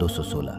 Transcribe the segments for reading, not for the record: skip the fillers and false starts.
216।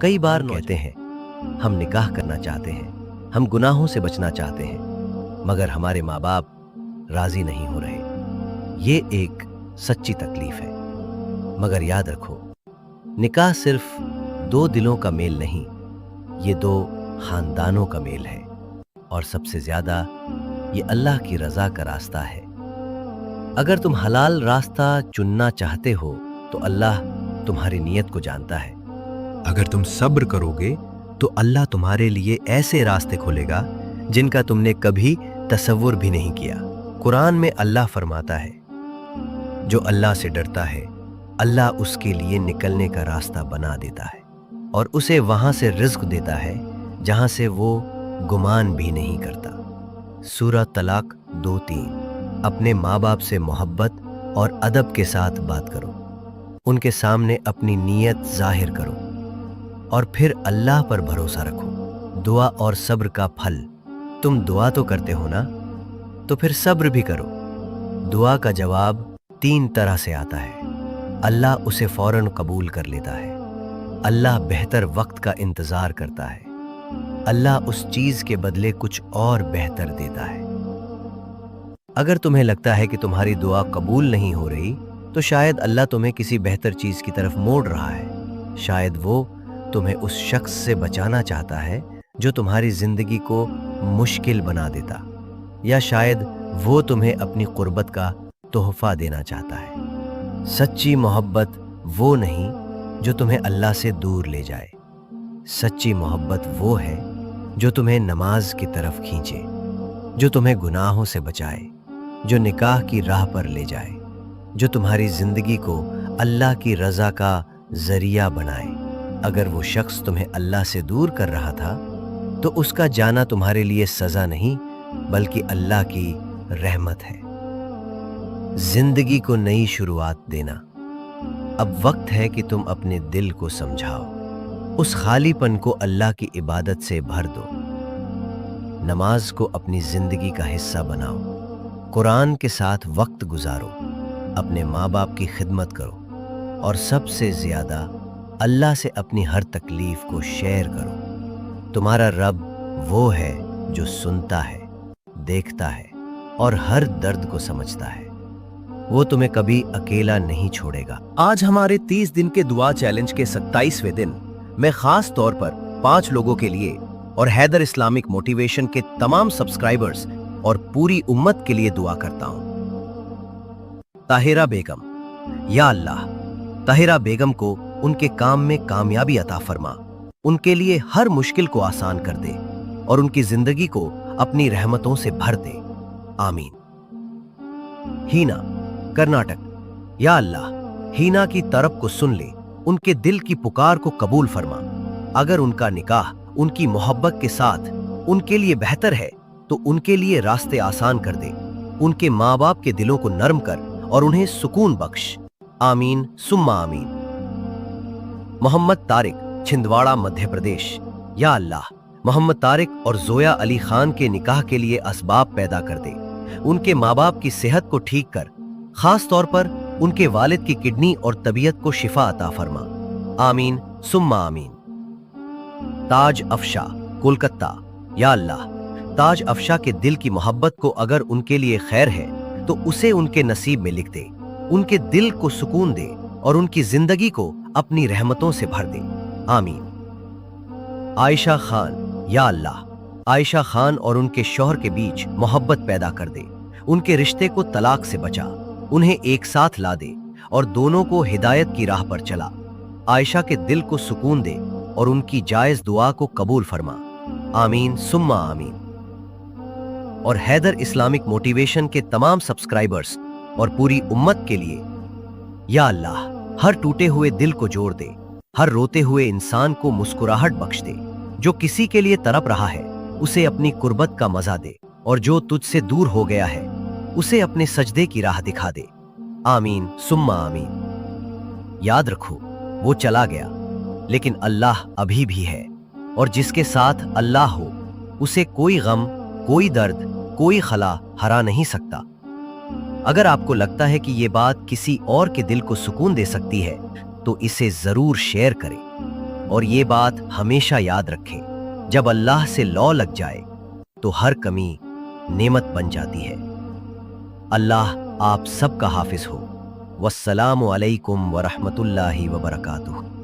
کئی بار کہتے ہیں ہم نکاح کرنا چاہتے ہیں، ہم گناہوں سے بچنا چاہتے ہیں، مگر ہمارے ماں باپ راضی نہیں ہو رہے۔ یہ ایک سچی تکلیف ہے، مگر یاد رکھو نکاح صرف دو دلوں کا میل نہیں، یہ دو خاندانوں کا میل ہے، اور سب سے زیادہ یہ اللہ کی رضا کا راستہ ہے۔ اگر تم حلال راستہ چننا چاہتے ہو تو اللہ تمہاری نیت کو جانتا ہے۔ اگر تم صبر کرو گے تو اللہ تمہارے لیے ایسے راستے کھولے گا جن کا تم نے کبھی تصور بھی نہیں کیا۔ قرآن میں اللہ فرماتا ہے جو اللہ سے ڈرتا ہے اللہ اس کے لیے نکلنے کا راستہ بنا دیتا ہے اور اسے وہاں سے رزق دیتا ہے جہاں سے وہ گمان بھی نہیں کرتا۔ سورہ طلاق 2:3۔ اپنے ماں باپ سے محبت اور ادب کے ساتھ بات کرو، ان کے سامنے اپنی نیت ظاہر کرو اور پھر اللہ پر بھروسہ رکھو۔ دعا اور صبر کا پھل، تم دعا تو کرتے ہو نا، تو پھر صبر بھی کرو۔ دعا کا جواب 3 طرح سے آتا ہے۔ اللہ اسے فوراً قبول کر لیتا ہے، اللہ بہتر وقت کا انتظار کرتا ہے، اللہ اس چیز کے بدلے کچھ اور بہتر دیتا ہے۔ اگر تمہیں لگتا ہے کہ تمہاری دعا قبول نہیں ہو رہی تو شاید اللہ تمہیں کسی بہتر چیز کی طرف موڑ رہا ہے۔ شاید وہ تمہیں اس شخص سے بچانا چاہتا ہے جو تمہاری زندگی کو مشکل بنا دیتا، یا شاید وہ تمہیں اپنی قربت کا تحفہ دینا چاہتا ہے۔ سچی محبت وہ نہیں جو تمہیں اللہ سے دور لے جائے، سچی محبت وہ ہے جو تمہیں نماز کی طرف کھینچے، جو تمہیں گناہوں سے بچائے، جو نکاح کی راہ پر لے جائے، جو تمہاری زندگی کو اللہ کی رضا کا ذریعہ بنائے۔ اگر وہ شخص تمہیں اللہ سے دور کر رہا تھا تو اس کا جانا تمہارے لیے سزا نہیں بلکہ اللہ کی رحمت ہے۔ زندگی کو نئی شروعات دینا۔ اب وقت ہے کہ تم اپنے دل کو سمجھاؤ، اس خالی پن کو اللہ کی عبادت سے بھر دو۔ نماز کو اپنی زندگی کا حصہ بناؤ، قرآن کے ساتھ وقت گزارو، اپنے ماں باپ کی خدمت کرو، اور سب سے زیادہ اللہ سے اپنی ہر تکلیف کو شیئر کرو۔ تمہارا رب وہ ہے جو سنتا ہے، دیکھتا ہے اور ہر درد کو سمجھتا ہے۔ وہ تمہیں کبھی اکیلا نہیں چھوڑے گا۔ آج ہمارے 30 دن کے دعا چیلنج کے 27ویں دن میں خاص طور پر 5 لوگوں کے لیے اور حیدر اسلامک موٹیویشن کے تمام سبسکرائبرز اور پوری امت کے لیے دعا کرتا ہوں۔ طاہرہ بیگم، یا اللہ طاہرہ بیگم کو ان کے کام میں کامیابی عطا فرما، ان کے لیے ہر مشکل کو آسان کر دے اور ان کی زندگی کو اپنی رحمتوں سے بھر دے، آمین۔ ہینا، کرناٹک، یا اللہ ہینا کی طرف کو سن لے، ان کے دل کی پکار کو قبول فرما۔ اگر ان کا نکاح ان کی محبت کے ساتھ ان کے لیے بہتر ہے تو ان کے لیے راستے آسان کر دے، ان کے ماں باپ کے دلوں کو نرم کر اور انہیں سکون بخش، آمین ثم آمین۔ محمد طارق، چھندواڑہ، مدھیہ پردیش، یا اللہ محمد طارق اور زویا علی خان کے نکاح کے لیے اسباب پیدا کر دے، ان کے ماں باپ کی صحت کو ٹھیک کر، خاص طور پر ان کے والد کی کڈنی اور طبیعت کو شفا عطا فرما، آمین ثم آمین۔ تاج افشا، کولکتہ، یا اللہ تاج افشا کے دل کی محبت کو اگر ان کے لیے خیر ہے تو اسے ان کے نصیب میں لکھ دے، ان کے دل کو سکون دے اور ان کی زندگی کو اپنی رحمتوں سے بھر دے، آمین۔ عائشہ خان، یا اللہ عائشہ خان اور ان کے شوہر کے بیچ محبت پیدا کر دے، ان کے رشتے کو طلاق سے بچا، انہیں ایک ساتھ لا دے اور دونوں کو ہدایت کی راہ پر چلا۔ عائشہ کے دل کو سکون دے اور ان کی جائز دعا کو قبول فرما، آمین ثم آمین۔ اور حیدر اسلامک موٹیویشن کے تمام سبسکرائبرز اور پوری امت کے لیے، یا اللہ ہر ٹوٹے ہوئے دل کو جوڑ دے، ہر روتے ہوئے انسان کو مسکراہٹ بخش دے، جو کسی کے لیے تڑپ رہا ہے اسے اپنی قربت کا مزہ دے، اور جو تجھ سے دور ہو گیا ہے اسے اپنے سجدے کی راہ دکھا دے، آمین ثم آمین۔ یاد رکھو وہ چلا گیا لیکن اللہ ابھی بھی ہے، اور جس کے ساتھ اللہ ہو اسے کوئی غم، کوئی درد، کوئی خلا ہرا نہیں سکتا۔ اگر آپ کو لگتا ہے کہ یہ بات کسی اور کے دل کو سکون دے سکتی ہے تو اسے ضرور شیئر کریں۔ اور یہ بات ہمیشہ یاد رکھیں، جب اللہ سے لو لگ جائے تو ہر کمی نعمت بن جاتی ہے۔ اللہ آپ سب کا حافظ ہو۔ والسلام علیکم ورحمۃ اللہ وبرکاتہ۔